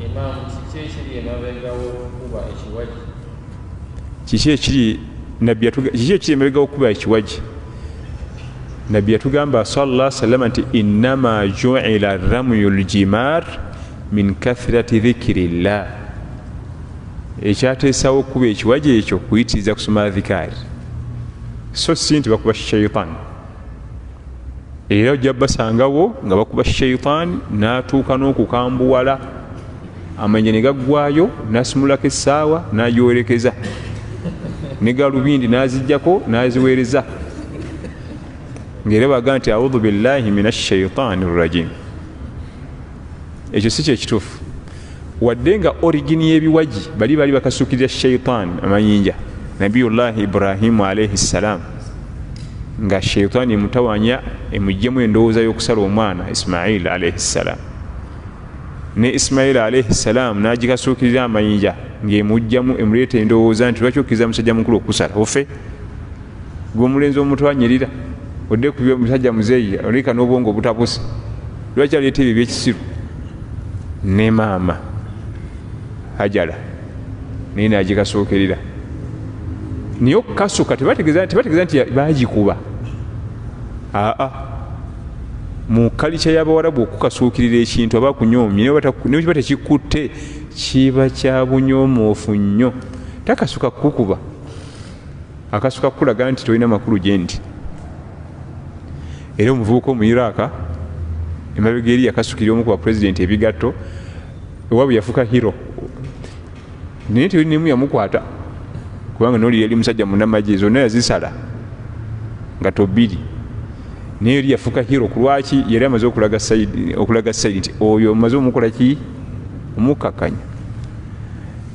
Imam kiki ekiri emabega w'okukuba ekiwagi? Kiki ekiri emabega w'okukuba ekiwagi? Nabbi yatugamba sallallahu alaihi wasallam nti innama ju'ila ramyul jimar min kathrati dhikrillah. Ekyateesawo okukuba ekiwagi ekyo kuyitiriza kusoma dhikari, so si nti bakuba shaitan. Era ojja basangawo nga bakuba shaitan n'atuuka n'okukambuwala amanya ne gaggwayo, n'asimulako essaawa n'agyowerekeza, ne galubindi n'aziggyako n'aziweereza, ng'era baga nti audhu billahi minash shaitani rrajim. Ekyo si kyekituufu, wadde nga origini y'ebiwagi bali bakasukirira shaitan amayinja. Nabiyullahi Ibrahimu alaihi ssalam nga shaitani emutawanya emuggyemu endowooza y'okusala omwana Ismail alaihi ssalam, ne Ismail alaihi ssalam n'agikasuukirira amayinja ng'emugyamu emuleeta endowooza nti lwaki okkiriza musajja mukulu okusala ofe, gw'omulenzi omutwanyirira odde ku musajja muzeeyi oleka n'obwongo obutabuse, lwaki aleeta ebyo ebyekisiru? Ne maama Hajara naye n'agikasuukirira. Naye okukasuka tebategeeza nti baagikuba. Mu kalica y'Abawarabu okukasuukirira ekintu aba kunyoomye, ne kiba tekikutte kiba kya bunyoomoofu nnyo. Takasuka kukuba, akasuka kulaga nti tolina makulu gye ndi. Era omuvubuka mu Iraq emabega eri yakasukirira omu ku bapulezidenti ebigatto, ewaabwe yafuuka hero, naye teri nemu yamukwata kubanga n'oli yali musajja munnamagye, zonna yazisala nga tobiri. Naye eri yafuuka hero ku lwaki? Yali amaze okulaga sayidi nti oyo omaze omukola ki? Omukakanya.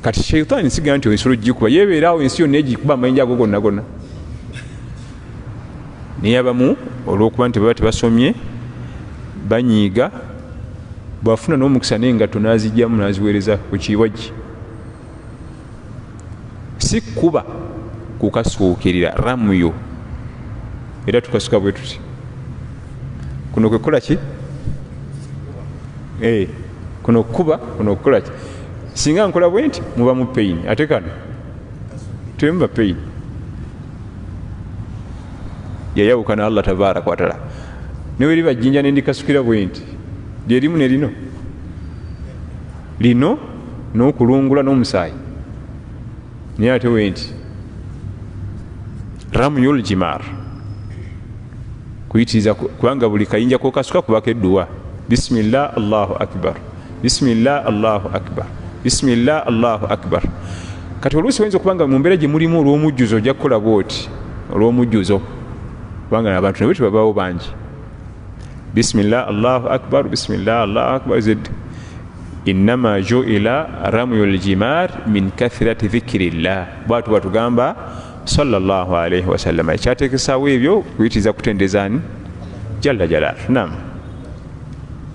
Kati shaitani siga nti ensolo gikuba, yebeeraawo ensi yonna egikuba amayinja ago gonna gonna. Naye abamu olw'okuba nti baba tebasomye banyiiga, bwafuna n'omukisa n'engatto n'azigyamu n'aziweereza ku kiwagi. Si kuba kukasuukirira ramuyo, era tukasuka bwe tuti. Kuno kwe kukola ki? Kuno kuba, kuno kukola ki? Singa nkola bwe nti muba mu pain, ate kano temuba pain. Yayawukana Allah tabaaraka wa taala. Newe liba jjinja n'endikasukira bwe nti lye limu ne lino, lino n'okulungula n'omusaayi. Naye ate we nti ramyul jimar, kuyitiriza kubanga buli kayinja kokasuka kubako edduwa. Bismillah Allahu akbar, bismillah Allahu akbar, bismillah Allahu akbar. Kati oluusi oyinza okubanga mu mbeera gye mulimu olw'omujjuzo ojja kukola bw'oti, olw'omujjuzo kubanga abantu nabwe tebabaawo bangi. Bismillah Allahu akbar, bismillah Allahu akbar zid. Innama ju'ila ramyul jimar min kathrati dhikrillah. Bwatu batugamba sallallahu alaihi wasallam ekyateekesaawo ebyo kuyitiriza kutendezaani jalla jalal. Naam.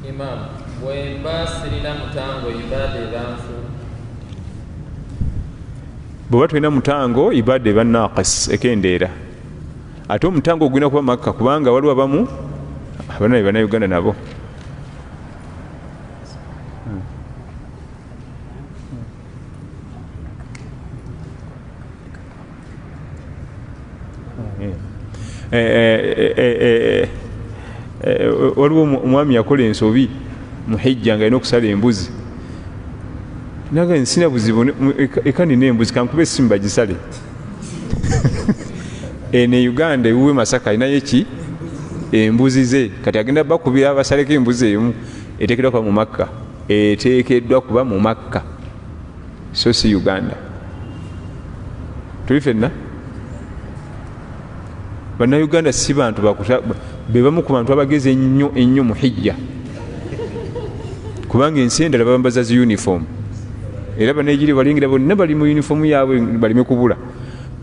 Imam, bwemba sirina mutango ibaada ebanfu? Bw'oba tulina mutango ibaada eba naqis, ekendeera. Ate omutango ogulina kuba Makka kubanga waliwo abamu abana Uganda nabo waliwo omwami yakola ensobi muhijja nga alina okusala embuzi, naga nsina buzibu eka nina embuzi kankuba essimu bagisale. Ne Uganda ewuwe Masaka alinayo eki embuzi ze, kati agenda bakubira abasaleko embuzi emu, eteekeddwa kuba mu Makka, eteekeddwa kuba mu Makka, so si Uganda. Tuli fenna Bannayuganda si bantu be bamu ku bantu abagezi ennyo mu hijja, kubanga ensi endala babambaza zi uniform, era Bannaigiri balingira bonna bali mu uniform yaabwe balime kubula.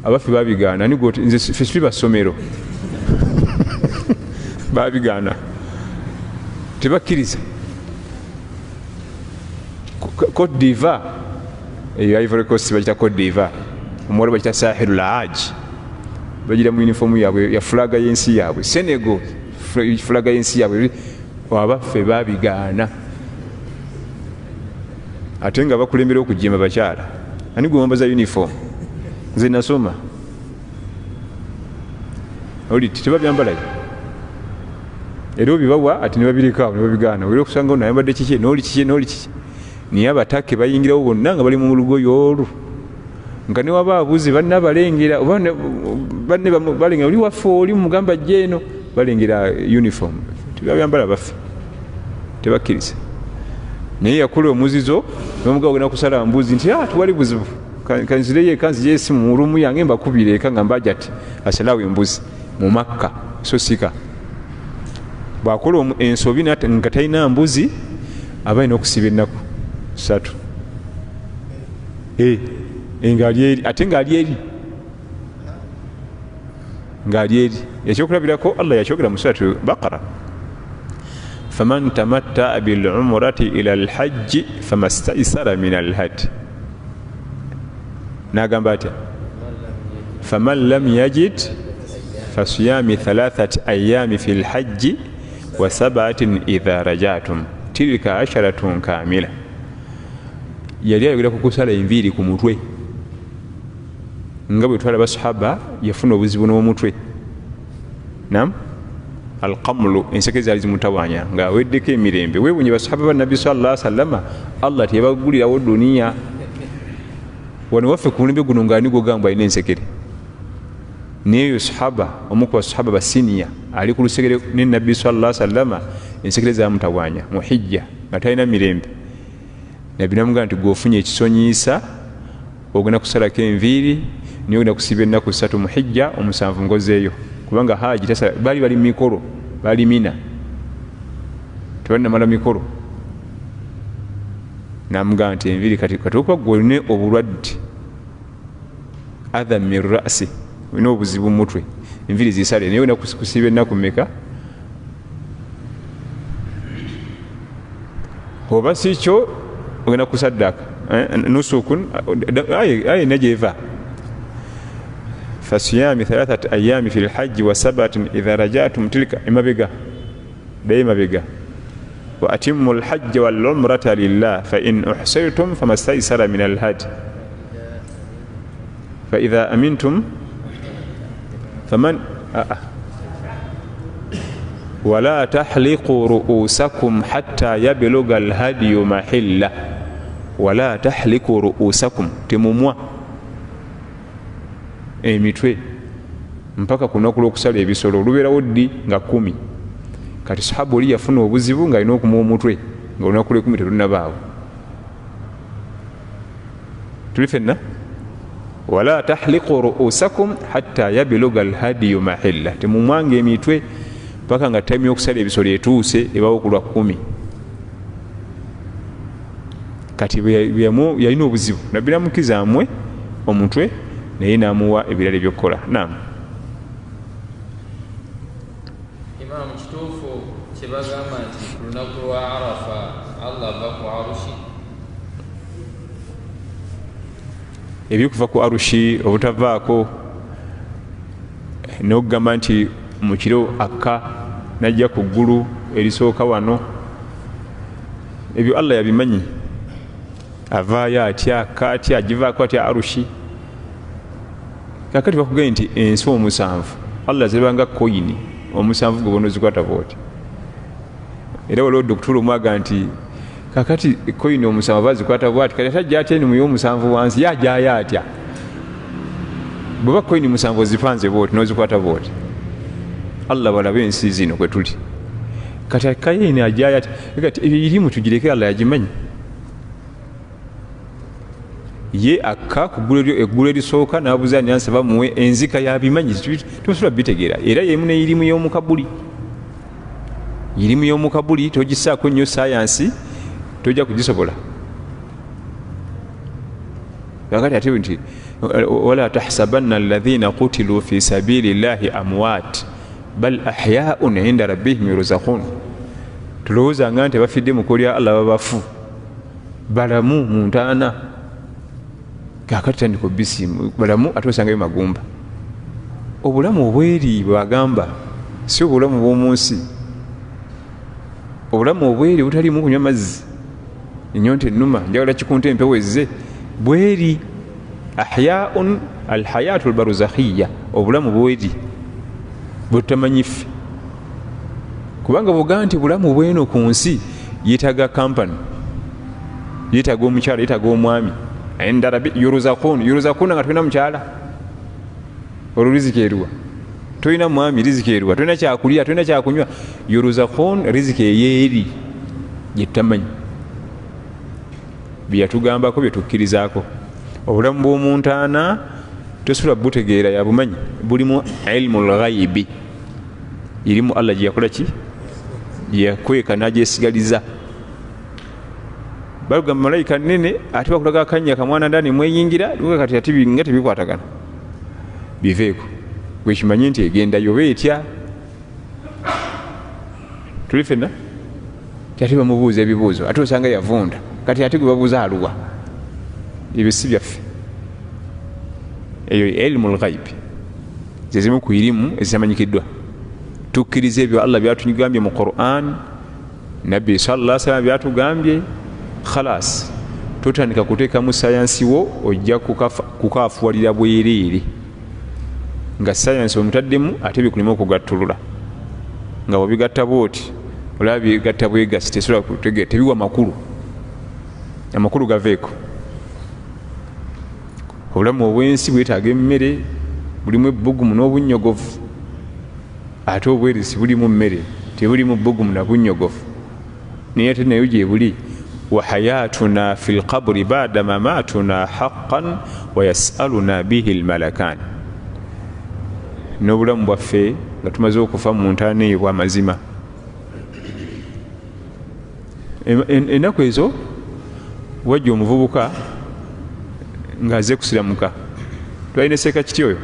Abaffe babigaana, nze ffe tuli basomero babigaana, tebakkiriza. Cote d'Ivoire, eyo Ivory Coast bakita Cote d'Ivoire, omuwala bakita Sahirul Hajj, bagira mu uniform yaabwe ya fulaga y'ensi yaabwe. Senegal fulaga y'ensi yaabwe, abaffe babigaana. ate nga bakulembera okujima bakyala ani gwe wambaza uniform nze nasoma oli tebabyambalayo era obibawa ati nebabirekawo nebabigaana era okusanga ono ayambadde kiki noli kiki niye abatake bayingirawo bonna nga bali mu lugoyo olwo nga newaba abuzi banna balengera banne balengera oli waffe oli mugamba jjeeno balengera uniform tebabyambala baffe tebakkiriza naye yakula omuzizo nomugawo gena kusala mbuzi nti tuwali buzibu kanzireyo ekanzi yesimu mulumu yange mbakubira eka nga mbaja ati asalawo embuzi mu Makka so sika bwakola ensobi nga talina mbuzi aba alina okusiba ennaku 3 ate ngaali eri ekyokulabirako Allah yakyogera mu suratu Baqara faman tamatta bil umrati ila al hajj famastaysara min al hadi nagamba atya faman lam yajid fasiyami 3 ayami fil hajj wa 7 idha rajatum tilka 10 kamila yali ayogera ku kusala enviiri ku mutwe nga bwe twala basahaba yafuna obuzibu n'omutwe nam alqamlu enseke zaali zimutawanya nga aweddeko emirembe webunye basahaba ba nabbi sallallahu alaihi wasallam Allah teyabagulirawo duniya wano waffe ku mulembe guno ngaani gogamba alina ensekere neyo sahaba omu ku basahaba basiniya ali ku lusekere ne nabbi sallallahu alaihi wasallam ensekere zamutawanya mu hijja nga talina mirembe nabbi namugamba nti gwofunye ekisonyiisa ogenda kusalako enviiri niyo ogenda kusiba ennaku 3 mu hijja omusanvu ngozeeyo kubanga haji bali mikolo bali Mina tebalinamala mikolo namugamba nti enviiri kati okuba gwe oline obulwadde adha min rasi olina obuzibu mu mutwe enviiri zisale naye ogenda kusiba ennaku mmeka oba si kyo ogenda kusaddaka nusukun aye najeva fasiyami 3 ayami fil hajji wa 7 idha rajatum tilka imabega mabega wa atimmu al hajja wal umrata lillah fa in uhsirtum famastaysara min al hadi fa idha amintum faman wala tahliqu ru'usakum hatta yablugha al hadi mahilla wala tahliqu ru'usakum timumwa emitwe mpaka kunaku lw'okusala ebisolo olubeerawo ddi nga 10 kati sahaba oli yafuna obuzibu nga alina okumuwa omutwe nga olunaku lw'10 terunabaawo tuli fenna wala tahliqu ru'usakum hatta yablugha al hadi mahilla timumwanga emitwe mpaka nga time y'okusala ebisolo etuuse ebawo ku lwa 10 kati yalina obuzibu nabbi namukizamwe omutwe naye namuwa ebirala ebyokukola naam Imam kituufu kyebagamba nti ku lunaku lwa Arafa Allah ava ku arushi ebyokuva ku arushi obutavaako n'okugamba nti mu kiro akka najja ku ggulu erisooka wano ebyo Allah yabimanyi avaayo atya akka atya agivaako atya arushi kakati bakugambye nti ensi omusanvu Allah zibanga koyini omusanvu gwe bono zikwata bwoti era waliwo dokitula omwaga nti kakati koyini omusanvu bazikwata bwati kati atajja atya eni muyo omusanvu wansi yajaya atya bweba koyini musanvu ozipanze bwoti nozikwata bwoti Allah balabe ensi zino kwe tuli kati kayini ajaya atya kati ebirimu tugireke Allah yagimanyi ye akka eggulu erisooka n'abuuza nyansa bamuwe enzika yabimanyi tusobola bitegeera era yemu neirimu y'omukabuli togisaako nnyo sayansi tojja kugisobola kakati ate nti wala tahsabanna alladhina qutilu fi sabili llahi amwat bal ahyaun inda rabbihim yurzaqun tulowooza nga nti bafidde mu kolya Allah babafu balamu mu ntaana kakati tandika obisimu balamu ate osangayo magumba obulamu obweri bwagamba si obulamu bw'omunsi obulamu obweri butalimu kunywa mazzi enyonta ennuma njagala kikunta empewezze bweri ahyaun alhayatu albaruzakhiya obulamu bweri bwetutamanyife kubanga bwogaa nti bulamu bweno ku nsi yetaga kampani yetaga omukyala yetaga omwami endala yuruzakuna nga tulina mukyala olwo riziki eruwa tulina mwami riziki eruwa tulina kyakulya tulina kyakunywa yuruzakun riziki eyeeri gyetutamanyi byeyatugambako byetukkirizaako obulamu bw'omuntu ana tosobola butegeera yabumanyi bulimu ilmu lghaibi irimu allah gyeyakola ki gyeyakweka nagyesigaliza balugamba malayika nene ate bakulaga akanya kamwana ndani mweyingira kati ati nga tebikwatagana biveeko gwekimanyi nti egenda yoba etya tuli fenna ate bamubuuza ebibuuzo ate osanga yavunda kati ate gwe babuuza aluwa ebyo si byaffe eyo ilmu lghaibi zezimu ku irimu ezitamanyikiddwa tukkiriza ebyo allah byatugambye mu quran nabbi sallallahu alaihi wasallam byatugambye khalas totandika kuteekamu sayansi wo ojja kukaafuwalira bwereere nga sayansi omutaddemu ate bikulima okugattulula nga bwebigatta bwoti olaba bigatta bwegasi tesobola kutegeera tebiwa amakulu gaveeko obulamu obwensi bwetaaga emmere bulimu ebbugumu n'obunyogovu ate obwerisi bulimu mmere tebulimu bbugumu na bunyogovu naye ate nayo gye buli wahayatuna fi lqabri bada mamatuna haqqan wayasaluna bihi lmalakan n'obulamu bwaffe nga tumaze okufa mu ntaana eyo bwamazima ennaku ezo wajja omuvubuka ng'aze kusiramuka twalina seeka kiti oyo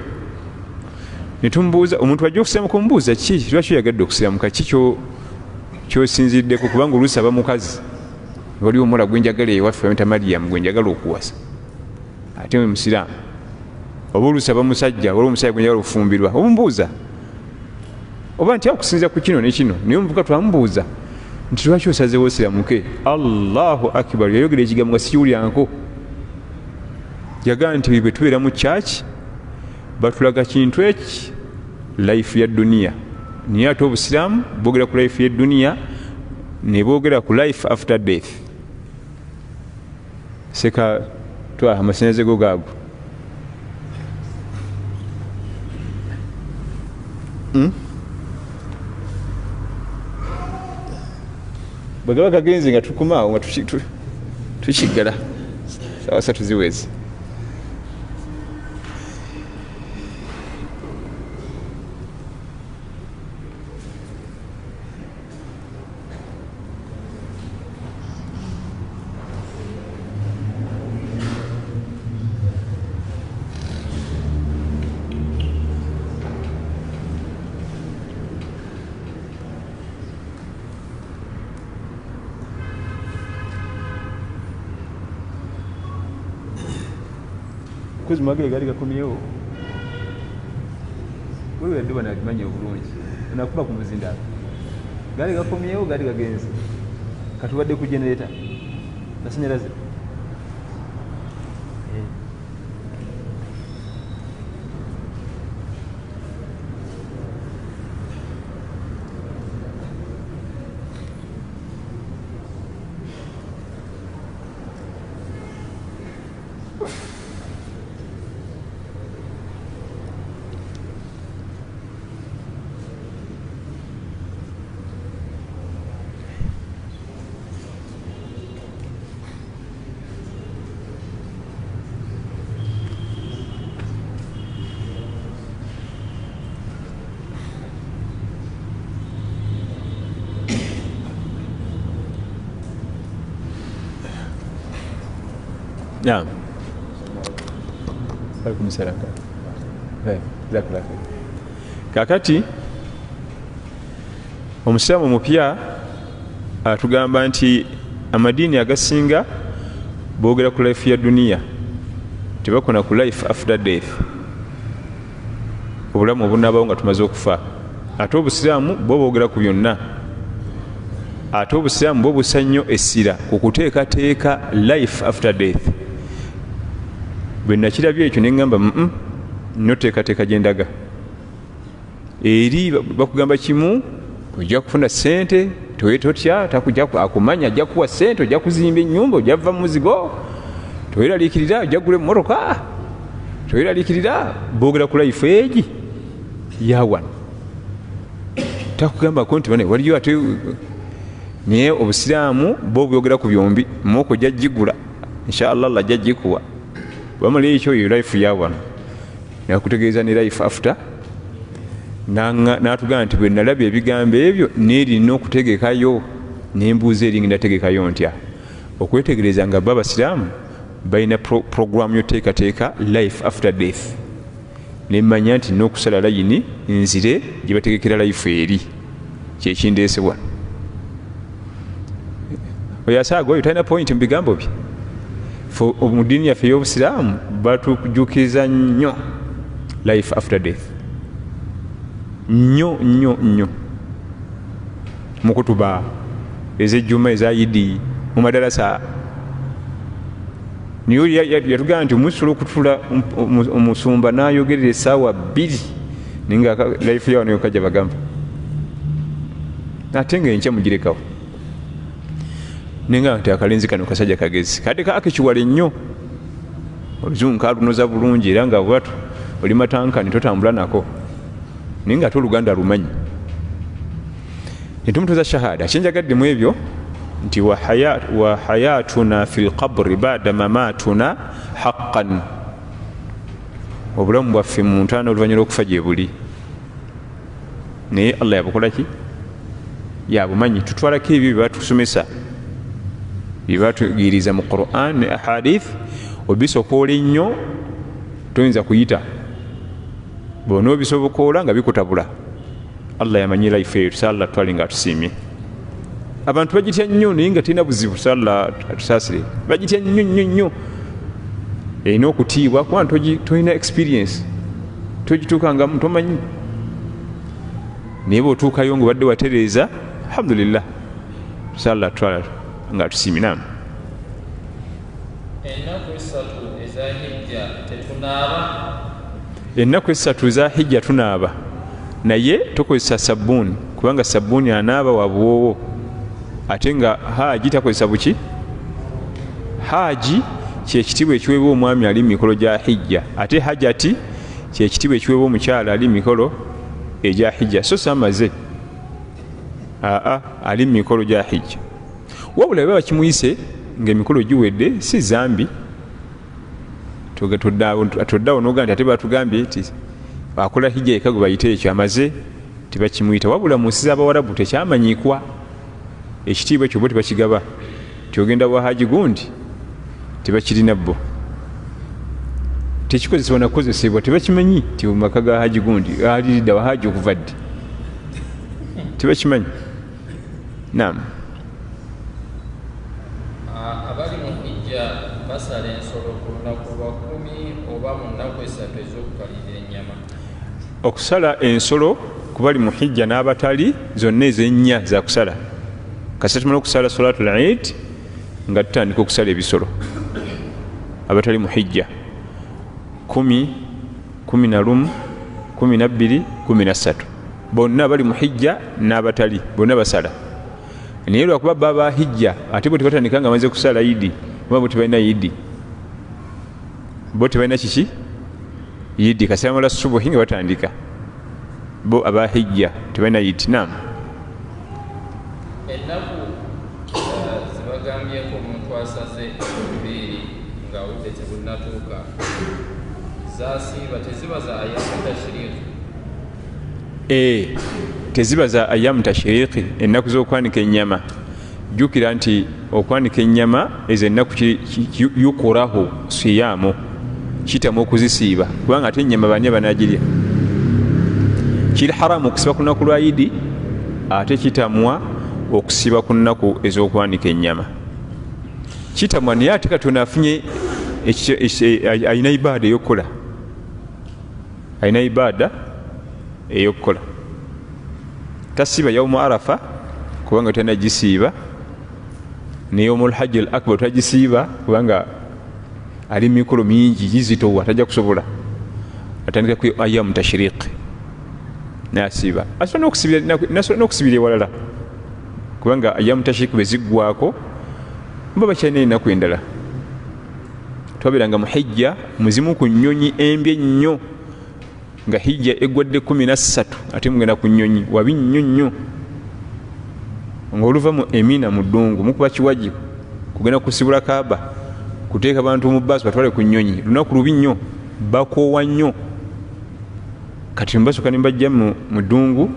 netumubuuza omuntu wajja okusiramuka omubuuza ki lwaki oyagadde okusiramuka ki kyosinziddeko kubanga oluusi aba mukazi waliwo omuwala gwenjagala ewaffe bamita mariyamu gwenjagala okuwasa ate musiraamu oba oluusi aba musajja waliwo omusajja gwenjagala okufumbirwa obumubuuza oba nti akusinziira ku kino ne kino naye omuvubuka twamubuuza nti lwaki osazeewo osiramuke allahu akbar yayogera ekigambo nga sikiwulyanko yagaa nti bwe tubeera mu kyaki batulaga kintu eki life ya duniya naye ate obusiraamu boogera ku life ya duniya ne boogera ku life after death seka twa amasanyaze go gaago bwegaba gagenze nga tukumaawo nga tukiggala sawa satu ziwezi kozi mwagale gali gakomyewo wewe yadduba nakimanya obulungi nakuba ku muzindaalo gali gakomyewo gali gagenze katubadde ku genereta gasanyalaze Naam. Alaikum salaam. Jazakallah khair. Kakati omusiraamu omupya atugamba nti amadiini agasinga boogera ku life ya duniya tebakona ku life after death obulamu obunaabawo nga tumaze okufa ate obusiraamu bo boogera ku byonna ate obusiraamu bwo busa nnyo essira ku kuteekateeka life after death. bwe nakirabye ekyo ne ŋŋamba noteekateeka gye ndaga eri bakugamba kimu ojja kufuna ssente totya akumanya ajja kuwa ssente ojja kuzimba ennyumba ojja kuva muzigo toweraliikirira ojja kugula emmotoka toweraliikirira boogera ku life egi yawano takugambako nti bane waliyo ate naye obusiraamu bo bwogera ku byombi moko ojja gigula inshallah Allah ajja gikuwa wamala ekyo yo life yawano nakutegeeza ne life after n'atugamba nti bwe nalabye ebigambo ebyo n'erina okutegekayo n'embuuza eri ndategekayo ntya okwetegereza nga bo abasiraamu balina programu yoteekateeka life after death nemmanya nti n'okusala layini nzire gye bategekera life eri kyekindeesebwa oyasaaga oyo talina point mu bigambo bye mu ddiini yaffe ey'obusiraamu batujukiza nnyo life after death nnyo mu kutuba ez'ejjuma eza yidi mu madarasa niyo yatugamba nti omusobola okutula omusumba n'ayogerera essaawa 2 ninga life yawo neyokajja bagamba ate nga enkya mugirekawo ninga nti akalenzi kano kasajja kagezi kati kakekiwala nnyo oluzungu kalunoza bulungi era nga bwatu oli matankani totambula nako ninga ate oluganda lumanyi entumutoza shahada kyenjagaddemu ebyo nti wa hayatuna fi lqabri bada mamatuna haqqan obulamu bwaffe mu ntaana oluvannyuma lw'okufa gye buli naye Allah yabukolaki yabumanyi tutwalako ebyo byebatusomesa byebatugiriza mu Quran ne ahadith obisokoola ennyo toyinza kuyita bona obisobokoola nga bikutabula Allah yamanyi life eyo tusala twali nga tusiimye abantu bagitya nnyo naye nga terina buzibu sala tusaasire bagitya nnyo erina okutiibwa kuba tolina experience togituukangamu tomanyi naye bw'otuukayo nga obadde watereeza alhamdulillah sala twala nga tusiimye namu ennaku esatu eza hijja tunaaba naye tukozesa sabbuuni kubanga sabbuuni anaaba wa buwoowo ate nga haaji takozesa buki haaji kyekitiibwa ekiweebwa omwami ali mu mikolo gya hijja ate hajjati kyekitiibwa ekiweebwa omukyala ali mu mikolo egya hijja so samaze ali mu mikolo gya hijja wabula baba bakimuyise ng'emikolo giwedde si zambi toddawo noga nti ate batugambye nti akola hijja eka gwe bayite ekyo amaze tebakimuyita wabula mu nsi z'abawarabu tekyamanyikwa ekitiibwa ekyo bo tebakigaba tyogenda wahaji gundi tebakirina bo tekikozesebwa nakozesebwa tebakimanyi ti mumaka ga haji gundi aliridda wahaji okuva ddi tebakimanyi naam abali mu hijja basala ensolo ku lunaku lwa 10 oba mu nnaku 3 ez'okukalira ennyama okusala ensolo ku bali mu hijja n'abatali zonna ez'ennya za kusala kasita tumala okusala salatul eid nga tutandika okusala ebisolo abatali mu hijja 10, 11, 12, 13 bonna bali mu hijja n'abatali bonna basala naye lwakuba baba hijja ate bwe tebatandika nga bamaze kusala idi oba bwe tebalina idi bo tebalina kiki idi kasita bamala subuhi nga batandika bo aba hijja tebalina idi naam ennaku zibagambyeko omuntu asaze ebibiiri nga budde tebunnatuuka zasiiba teziba za ayamu tashiriiki teziba za ayamu tashiriiki ennaku z'okwanika ennyama jjukira nti okwanika ennyama ezo ennaku yukurahu siyaamu kitamu okuzisiiba kubanga ate ennyama bani banagirya kiri haramu okusiba ku lunaku lwa idi ate kitamwa okusiba ku nnaku ez'okwanika ennyama kitamwa naye ate katonda afunye alina ibaada ey'okukola alina ibaada ey'okukola tasiba yaumu arafa kubanga tanagisiiba ne yawmul hajj al akbar tagisiiba kubanga ali mikolo mingi gizitowa tajja kusobola atandika ku ayyamu tashriq nasiiba asobola n'okusibira ewalala kubanga ayyamu tashriq beziggwako mba bakyalina ennaku endala twabeeranga mu hijja muzimu ku nnyonyi embi ennyo nga hijja eggwadde 13 ate mugenda ku nnyonyi wabi nnyo nnyo ng'oluva mu emina mu ddungu mukuba kiwaji kugenda kusibula kaaba kuteeka bantu mu bbaasi batwale ku nnyonyi lunaku lubi nnyo bakoowa nnyo kati mbasooka ne bajja mu ddungu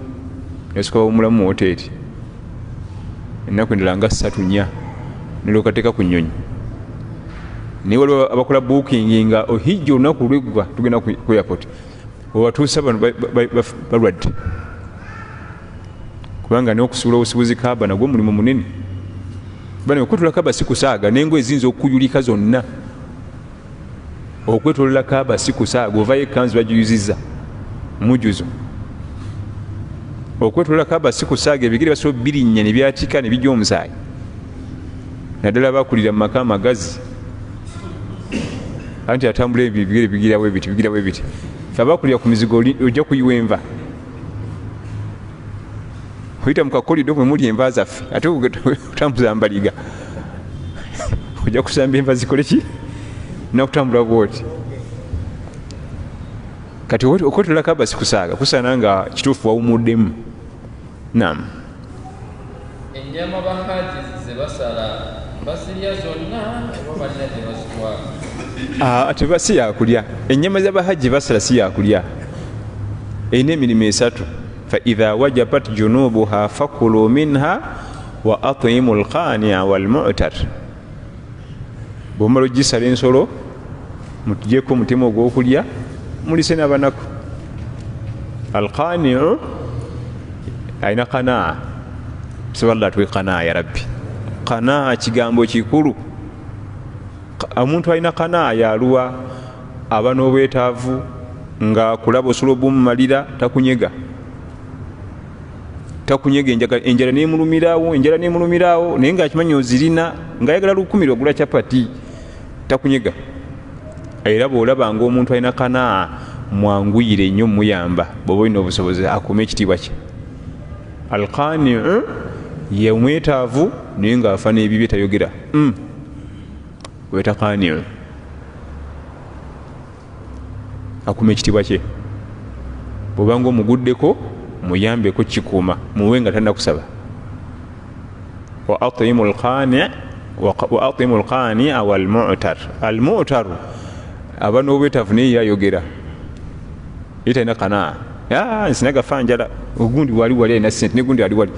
nesooka bawumulamu mu woteeri ennaku endala nga 3-4 nelwokateeka ku nnyonyi naye waliwo abakola booking nga ohijja olunaku lweggwa tugenda ku airport webatuusa bano balwadde kubanga n'okusibula obusibuzi kaaba nagwo mulimu munene bano okwetolola kaaba si kusaaga nengo eziyinza okuyulika zonna okwetolola kaaba si kusaaga ovayo ekanzu bagiyuzizza mujuzo okwetolola kaaba si kusaaga ebigere basobola birinnya ne byatika ne bijja omusaayi naddala bakulira mu maka amagazi anti atambula ebigere bigirawo ebiti fe abakulira ku mizigo ojja kuyiwa enva oyita mukakolido mwe muli enva zaffe ate otambuza mbaliga ojja kusamba enva zikole ki nakutambula bwoti kati okwetolola kaaba si kusaaga kusaana nga kituufu wawumuddemu nam ennyama bahaji zebasala basirya zonna oba balina gyebazitwala teba si yakulya ennyama z'abahaji basala si yakulya erina emirimu 3 faidha wajabat junubuha fakulu minha wa atimu lqania walmu'tar bwomala ogisala ensolo mutujeko omutima ogw'okulya mulise n'abanaku alqaniu alina qanaa saballah tuwe qanaa ya rabbi qanaa kigambo kikulu omuntu alina qanaa yaluwa aba n'obwetaavu nga kulaba osobola obumumalira takunyega enjala nemulumirawo naye ngaakimanyi ozirina ngaayagala 10 ogula capati takunyega era bw'olaba nga omuntu alina qanaa mwanguyire nnyo muyamba bw'oba olina obusobozi akuuma ekitiibwa kye alqaniu ye mwetaavu naye ngaafa n'ebibye tayogera weta qaniu akuuma ekitiibwa kye bw'obanga omuguddeko muyambeko kikuuma muwe nga tannakusaba wa atimu lqania walmu'tar almu'taru aba n'obwetaavu naye yayogera ye talina qanaa nsinagafa njala ogundi wali alina sente negundi wali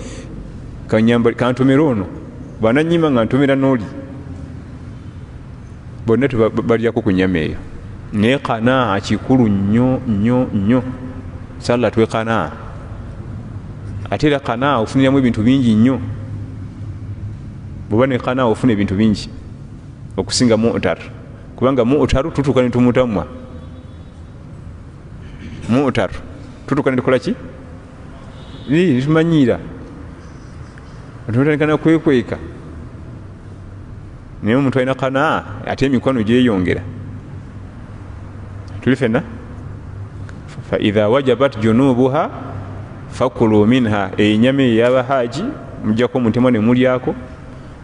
kantomera ono bananyima nga ntomera n'oli bonna tebalyako ku nnyama eyo naye qanaa kikulu nnyo salla tuwe qanaa ate era qanaa ofuniramu ebintu bingi nnyo bwoba ne qanaa ofuna ebintu bingi okusinga mu'tar kubanga mu'taru tutuuka ne tumutamwa mu'tar tutuuka ne tukola ki nitumanyiira tumutandika nakwekweka naye omuntu alina qanaa ate emikono gyeyongera tuli fenna faidha wajabat junubuha fakulu minha enyama eyabahaji mujjako omutima nemulyako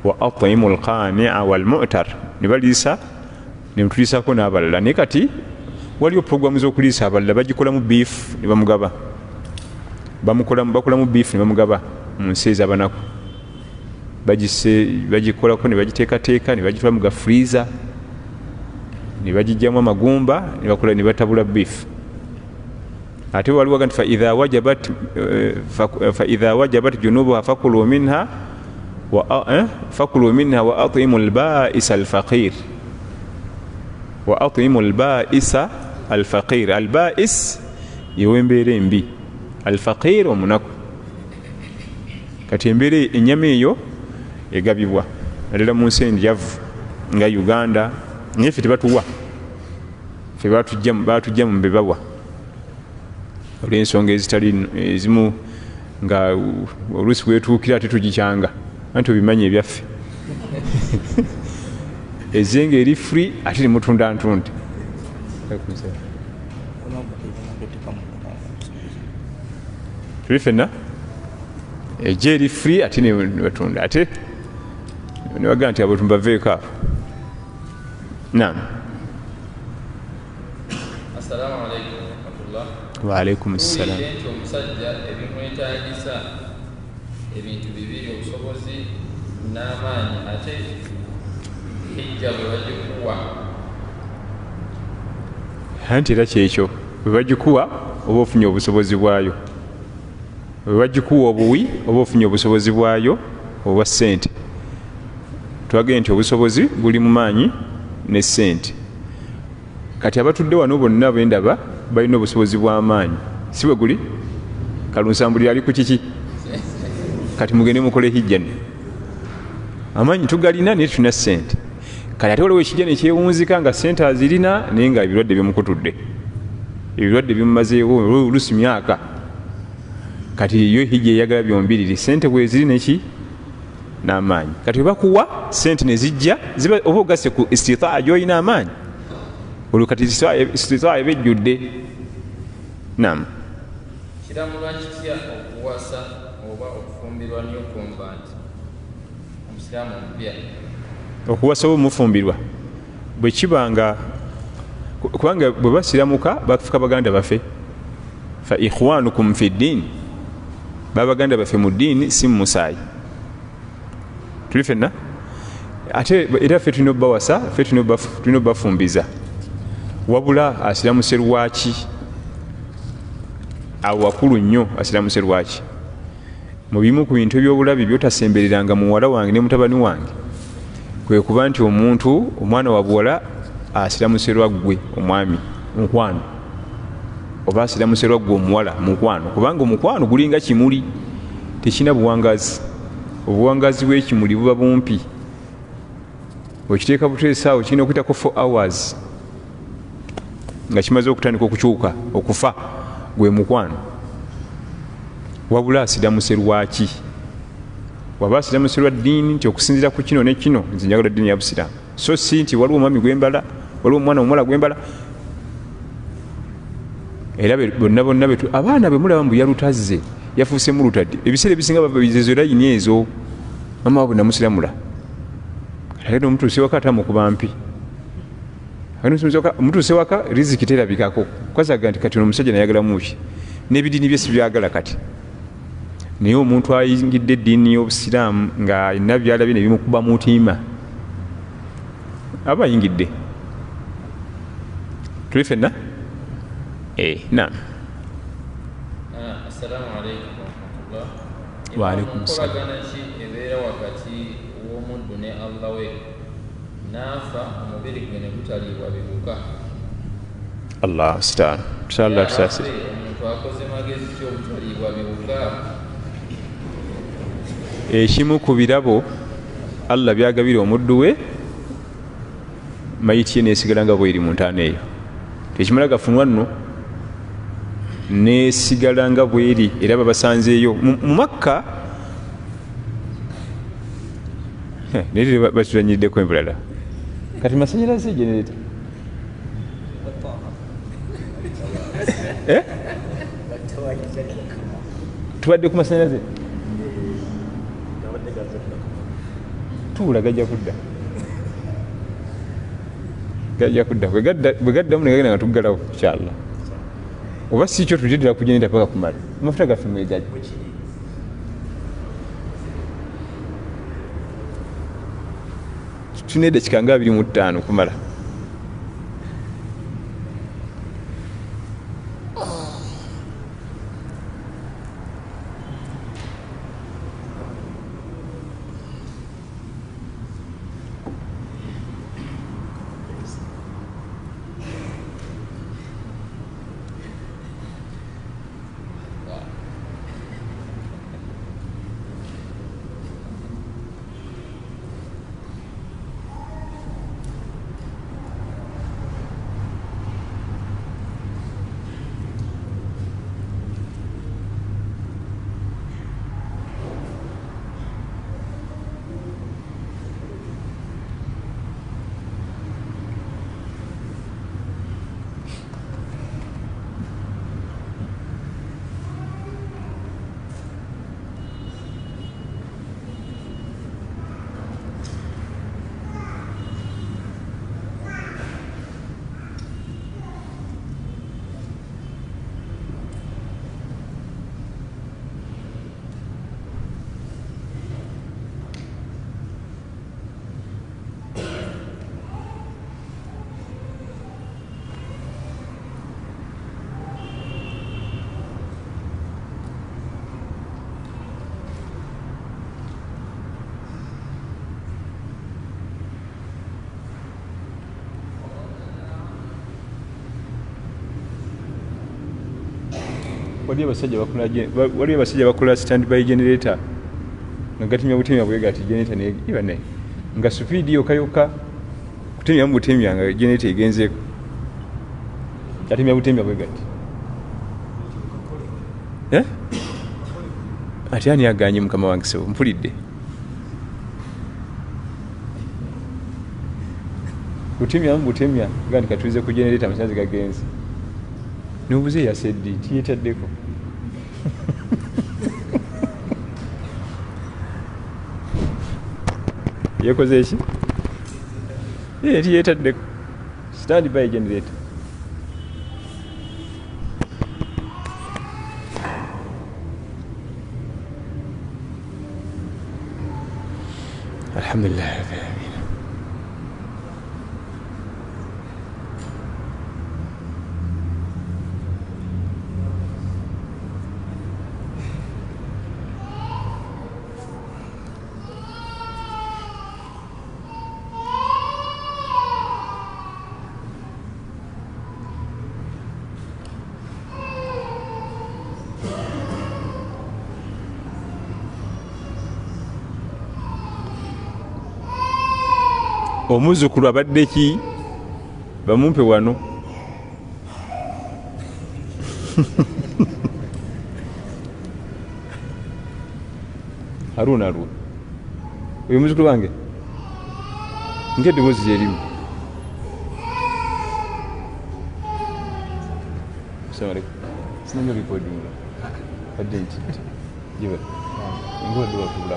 wa atimu lqania walmu'tar nebaliisa nemutuliisako n'abalala naye kati waliwo programu z'okuliisa abalala bagikolamu beef nebamugaba bakolamu beef nebamugaba mu nsi ez'abanaku bagikolako nebagiteekateeka nebagitula mu gafreezer nebagijjamu amagumba nebatabula beef ate waliwo nti faidha wajabat junubuha fakulu minha wa atimu lbaisa alfaqir wa atimu lbaisa alfaqir albais yewe embeera embi alfaqir omunaku kati embeera ennyama eyo egabibwa naddala mu nsi endyavu nga Uganda naye ffe tebatuwa ffe batujja mu bebawa olw'ensonga ezitali ezimu nga oluusi wetuukira ate tugikyanga anti obimanyi ebyaffe ezenga eri free ate nemutunda ntunde tuli fenna ejja eri free ate nebatunda ate nebagaa nti abo tumbaveeko awo. Naam. Assalamu alaikum warahmatullah. Wa alaikum assalam. Nti omusajja ebimwetaagisa ebintu bibiri obusobozi n'amaanyi ate hijja bwe bagikuwa anti era kyekyo bwe bagikuwa oba ofunye obusobozi bwayo, bwe bagikuwa obuwi oba ofunye obusobozi bwayo oba ssente. Twagee nti obusobozi buli mu maanyi ne ssente. Kati abatudde wano bonna bendaba balina obusobozi bw'amaanyi, si bwe guli? Kalunsambuli ali ku kiki? Kati mugende mukole hijja ne amaanyi tugalina naye tulina ssente. Kati ate waliwo ekijja nekyewunzika nga ssente azirina naye nga ebirwadde bimukutudde, ebirwadde bimumazeewo oluusi myaka. Kati yo hijja eyagala byombiriri, ssente bweziri neki n'amaanyi. Kati bwe bakuwa ssente ne zijja ziba oba ogasse ku istitaa gy'olina amaanyi, olwo kati istitaa eba ejjudde. Naam. kiramulwa kitya okuwasa oba okufumbirwa new convert omusiraamu omupya? Okuwasa oba omufumbirwa bwe kibanga, kubanga bwe basiramuka bafuka baganda baffe, fa ikhwanukum fi ddiini, babaganda baffe mu ddiini si mu musaayi. Tuli fenna ate era ffe tulina obbawasa, ffe tulina obbafumbiza, wabula asiramuse lwaki awo wakulu nnyo, asiramuse lwaki mu bimu ku bintu ebyobulabi byotasembereranga muwala wange ne mutabani wange kwe kuba nti omuntu omwana wa buwala asiramuserwa ggwe omwami mukwano, oba asiramuserwa ggwe omuwala mukwano, kubanga omukwano gulinga kimuli tekina buwangazi. Obuwangazi bw'ekimuli buba bumpi, okiteeka buteesaawo kirina okuyitako 4 hours nga kimaze okutandika okukyuka okufa, gwe mukwano. Wabula asiramuserwaki? Waba asiramuserwa ddiini nti okusinzira ku kino ne kino nze njagala ddiini ya busiraamu, so si nti waliwo omwami gwembala, waliwo omwana omuwala gwembala. Era bonna bonna betu abaana be mulaba mbu yalutazze yafuuse mulutadde, ebiseera ebisinga bava bizezo layini ezo, mama wabwe namusiramula ate omutuuse waka atamukuba mpi, omutuuse waka riziki terabikako, kwazaga nti kati omusajja nayagalamu ki, n'ebidiini bye sibyagala kati. Naye omuntu ayingidde eddiini y'obusiraamu nga alina byalabye ne bimukuba mutima aba ayingidde. Tuli fenna? Naam. Assalamu alaikum warahmatullah. Wa alaikum assalam. Enkolagana ki ebeera wakati w'omuddu ne Allah we naafa omubiri gwe ne gutaliibwa bibuka? Allah star tusalla tusasire. Omuntu akoze magezi ki obutaliibwa bibuka? Ekimu ku birabo Allah byagabira omuddu we, mayiti ye neesigala nga bweri mu ntaana eyo, tekimala gafunwa nno, neesigala nga bweri. Era babasanzeeyo mu Makka, naye batuzanyiddeko embulala. Kati masanyalaze genereta tubadde ku masanyalaze tuula gajja kudda bwe gaddamu negagenda nga tuggalawo inshallah, oba si kyo tuliddira kujeneta paka kumala amafuta gaffe mwegaji. Tulina eddakiika nga 25 kumala. waliyo abasajja bakola standby generator nga gatemya butemya bwega ati generator neiba naye nga supiidi yokayoka kutemyamu butemya nga generator egenzeeko gatemya butemya bwega ati ati ani aganye mukama wange sebo mpulidde butemyamu butemya nga nti katulize ku generator amasanzi gagenze nobuze yaseddi tiyetaddeko yekoze eki tiyetaddeko stand by generator alhamdulillah rabbil alamin omuzukulu abadde ki bamumpe wano Haruna oyo muzukulu wange ngeddoboozi lyerimu sinamya likodinga kadde nti jiba ngodde wakula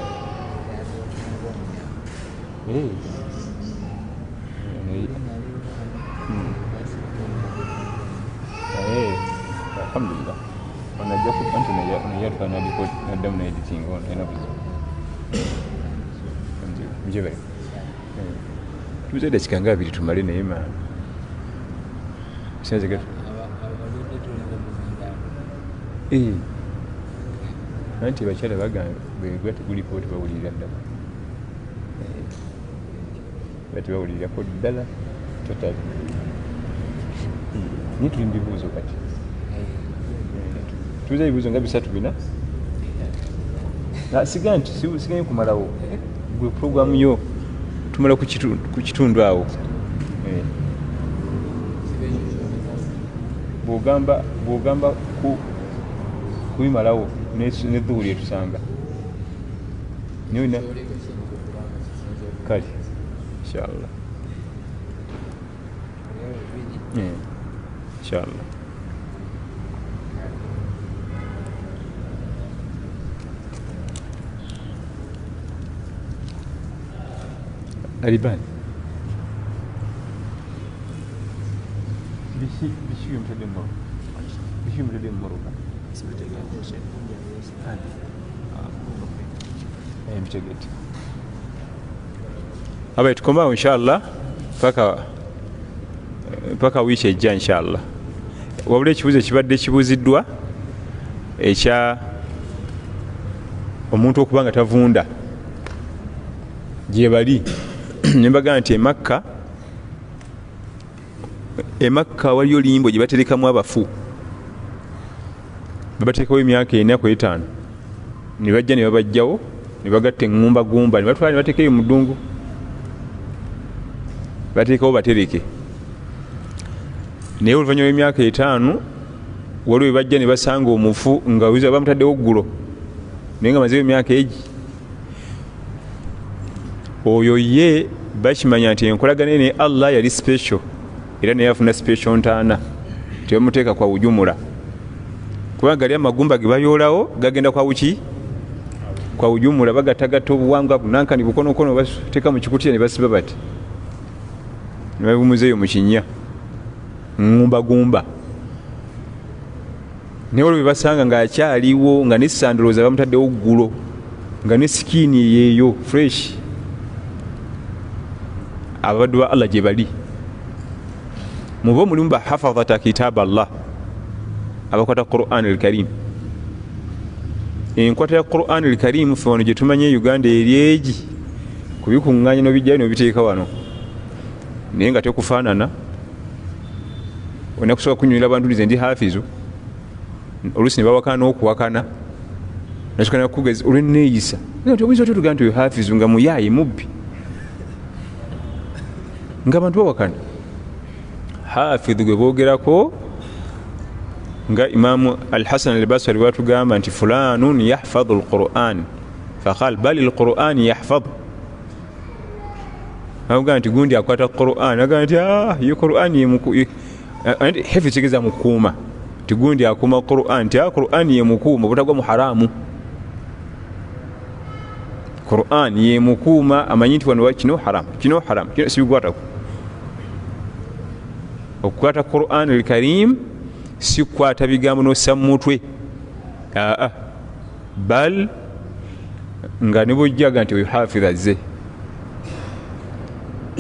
alhamdulillah onajja kutanti neyatuka naddamu naediting enabuza njebe tuze dakika nga abiri tumale naye maana sinzigatu anti bakyala bagamba bwegwate gulipooti bawulirira ddala bati bawulirirako ddala totali naye tuli mubibuuzo kati tuuza ebibuuzo nga 3 bina siga nti sigaye kumalawo gwe programu yo tumala ku kitundu awo bwogamba kubimalawo nedhuuli etusanga kale inshallah inshallah alibani biki yomutadde mumoroka mbitegete abaye tukomawo inshallah paka wiiki ejja inshallah wabula ekibuuzo ekibadde kibuuziddwa ekya omuntu okuba nga tavunda gye bali nembaga nti emakka waliyo limbo gye baterekamu abafu babateekawo emyaka 4 ku 5 ne bajja ne babajjawo ne bagatta eŋŋumbagumba ne batwala ne bateekayo mu ddungu bateekawo batereke naye oluvannyuma lw'emyaka 5 waliwo bajja ne basanga omufu nga wiza bamutaddewo ggulo naye nga mazeyo emyaka egi oyo ye bakimanya nti enkolagane ne Allah yali special era naye afuna special ntaana tebamuteeka kwa ujumula kubanga gali amagumba ge bayoolawo gagenda kwa wuki kwa ujumula bagatagatta obuwangwa bunankani bukonokono bateeka mu kikutiya ne basiba bati ne babumuzeeyo mu kinnya ŋŋumbagumba naye olwo bye basanga ng'akyaliwo nga ne sandalooza bamutaddewo ggulo nga ne sikiini yeeyo fresh ababaddu ba Allah gye bali mubo mulimu bahafadhata kitaaba Allah abakwata Qur'an al-Karim enkwata ya Qur'an al-Karim fe wano gye tumanye Uganda eryegi kubikuŋŋaanya n'obijjayo n'obiteeka wano naye nga tekufaanana onakusobola kunywera bantulize ndi hafizu oluusi ne bawakana n'okuwakana nasukana kugeza olw'enneeyisa oyinza otya tugaa nti oyo hafizu nga muyaayi mubbi ng'abantu bawakana. Hafidhu gwe boogerako nga Imaamu Al-Hasan Al-Basri bwatugamba nti fulanun yahfadhu al-Qur'an faqal bal al-Qur'an yahfadhu, avuga nti gundi akwata Qur'an aga nti iyo Qur'an hifidhu kigeza mukuuma ti gundi akuuma Qur'an ti Qur'an ye mukuuma butagwa mu haramu. Qur'an ye mukuuma amanyi nti wano kino haramu kino sibigwatako. Okukwata Qur'an al-Karim si kukwata bigambo n'ossa mu mutwe, bal nga ne bw'ojjaga nti oyo hafidh azze.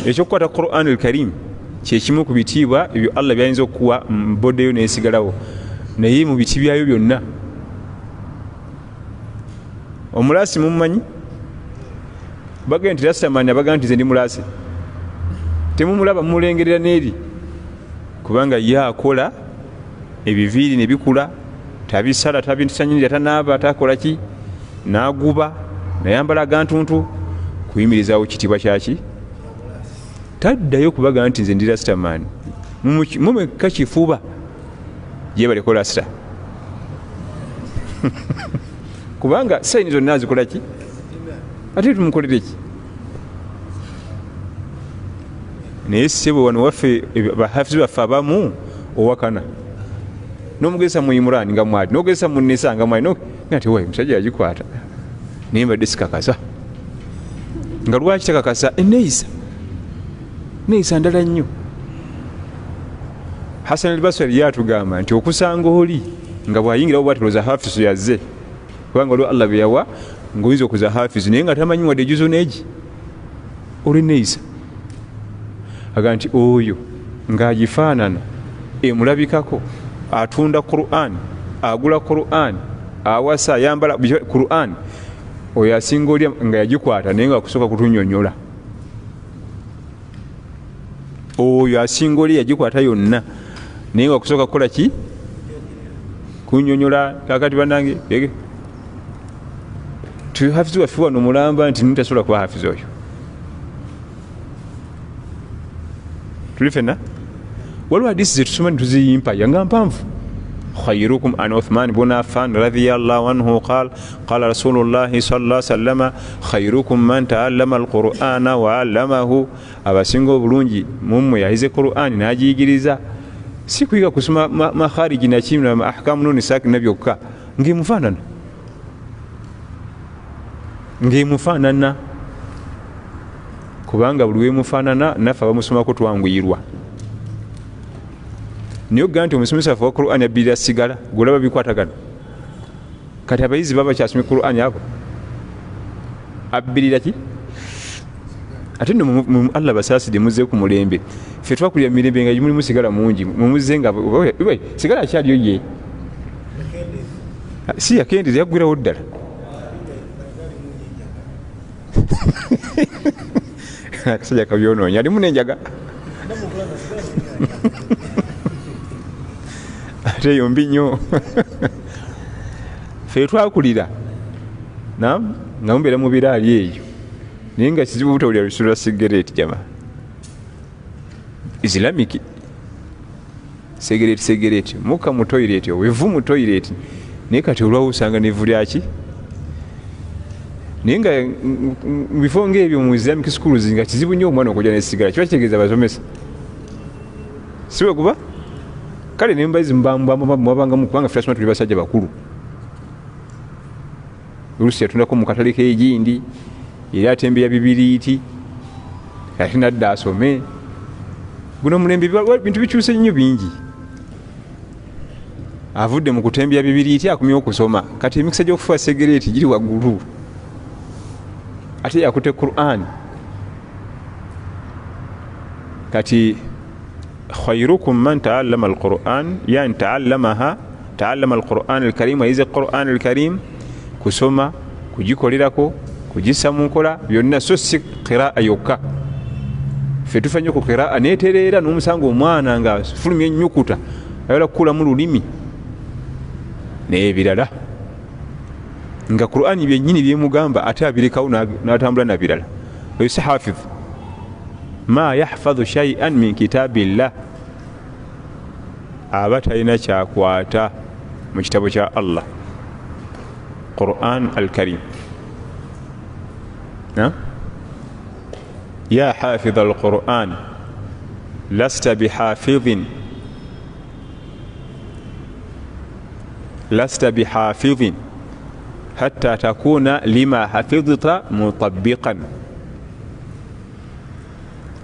Ekyokukwata Qur'an al-Karim kyekimu ku bitiibwa ebyo Allah byayinza okuwa mboddeyo neesigalawo, naye mu biti byayo byonna omulaasi mumumanyi bagenda nti Rastaman abaga nti nze ndi mulaasi, temumulaba mumulengerera n'eri kubanga ye akola ebiviiri ne bikula, tabisala tabisanyirira, tanaaba takola ki, n'aguba nayambala agantuntu, kuyimirizaawo kitiibwa kyaki, taddayo kubaga nti nze ndi Rastaman. Mumeka kifuba yebaleko Rasta kubanga sayini zonna azikola ki, ate tumukolere ki? Naye ssebo wano waffe bahafizi baffe abamu owakana n'omugezesa mu Imran nga mwali, n'ogezesa mu Nisa nga mwali, nati wayi musajja yagikwata naye mbadde sikakasa. Nga lwaki takakasa? Enneeyisa ndala nnyo. Hasan al-Basri yatugamba nti okusanga oli nga bw'ayingirawo bwatoloza hafizu yazze, kubanga olwo Allah bye yawa ng'oyinza okuza hafizu naye nga tamanyi wadde juzu neegi olw'enneeyisa. Aga nti oyo ng'agifaanana emulabikako, atunda Qur'an, agula Qur'an, awasa ayambala Qur'an, oyo asinga oli nga yagikwata naye nga akusooka kutunnyonnyola. Oyo asinga oli yagikwata yonna naye nga akusooka kukola ki? Kunnyonnyola. Kakati bannange tuhafizi waffe wano mulamba nti ntasobola kuba hafizi oyo. Tuli fenna waliwo hadisi zetusoma nituziyimpa yanga mpanvu. Khayrukum an Uthman ibn Affan radiyallahu anhu qala Rasulullahi sallallahu alaihi wasallam khayrukum man ta'allama al-Qur'ana wa 'allamahu, abasinga obulungi mummwe yahize Qur'ani n'agiyigiriza. Si kuyiga kusoma makhariji na kimna ma ahkamu nuni saki nabyokka ngemufaanana kubanga buli wemufaanana naffe abamusomako twanguyirwa. Niyo gamba nti omusomesa waffe wa Qur'an yabbirira sigala golaba bikwatagana. Kati abayizi baba kyasomye Qur'an abo abbirira ki? Ate nno Allah basaaside muzze ku mulembe, ffe twakulira mirembe nga mulimu sigala mungi, mumuzze nga sigala akyaliyo ye si yakendeza yaggwirawo ddala. Akasajja kabyonoonya alimu n'enjaga ate yombi nnyo. Ffe twakulira nga mubeera mu biraali eyo naye nga kizibu butawulira lusulo lwa sigareeti jama Islamic sigareeti muka mu toilet wevu mu toilet naye kati olwawo usanga nevu lyaki naye nga mu bifo ng'ebyo mu Islamic schools nga kizibu nnyo omwana okujja nesigala. Kiba kitegeeza basomesa siwe kuba kale nembayizi mubabangamu kubanga ffe asoma tuli basajja bakulu. Oluusi yatundako mu katale k'egindi era atembeya bibiriiti ate nadda asome. Guno mulembe bintu bikyuse nnyo bingi. Avudde mu kutembeya bibiriiti akumye okusoma, kati emikisa gy'okufuba segereeti giri waggulu ate yakute Qur'an. Kati khayrukum man ta'allama al-Qur'an, yani ta'allama al-Qur'an al-Karim, wa iza Qur'an al-Karim, kusoma kugikolerako kugissa mu nkola byonna, so si qira'a yokka. Ffe tufanye ku qira'a neetereera n'omusanga omwana nga fulumya ennyukuta ayala kukula mu lulimi naye ebirala nga Qur'ani byennyini byemugamba ate abirekawo n'atambula na birala. Oyo si hafidh. Ma yahfadhu shay'an min kitabillah, aba talina kyakwata mu kitabo kya Allah, Qur'an al-Karim. Ya hafidh al-Qur'an lasta bihafidhin hatta takuna lima hafidhta mutabbiqan.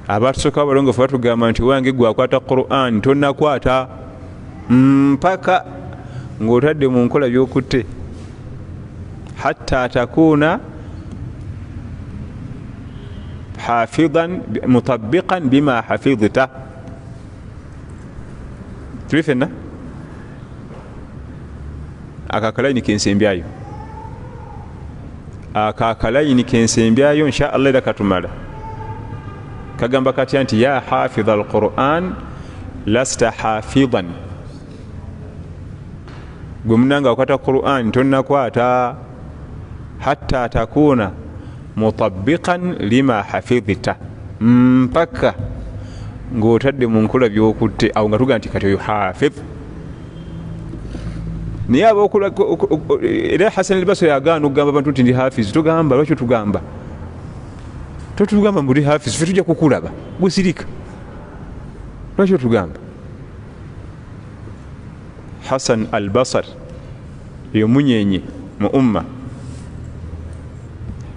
Abatusooka abalongofu batugamba nti wange gwakwata Qur'an tonnakwata mpaka ng'otadde mu nkola by'okutte. Hatta takuna hafidhan mutabbiqan bima hafidhta. Tuli fenna akakalayini kensembyayo, akakalayini kensembyayo insha Allah era katumala. Kagamba katya nti ya hafidha al-Qur'an lasta hafidhan, gwe munanga wakwata Qur'an tonnakwata hatta takuna mutabbiqan lima hafidhta, mpaka ng'otadde mu nkola by'okutte. Awo nga tuga nti kati oyo hafidh. Naye era Hasan al-Basri yagaana okugamba abantu nti ndi hafiz. Tugamba lwaki tugamba totugamba muri hafiz, fe tujja kukulaba gusirika. Lwaki tugamba Hasan al-Basri yo munyenye mu umma.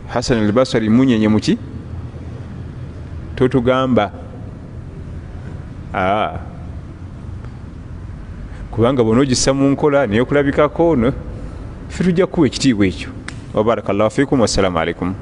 Hasan al-Basri munyenye muki totugamba kubanga bonogisa mu nkola neyokulabikako, fe tujja kuwa ekitiibwa ekyo. Wa barakallahu fikum, wassalamu alaikum.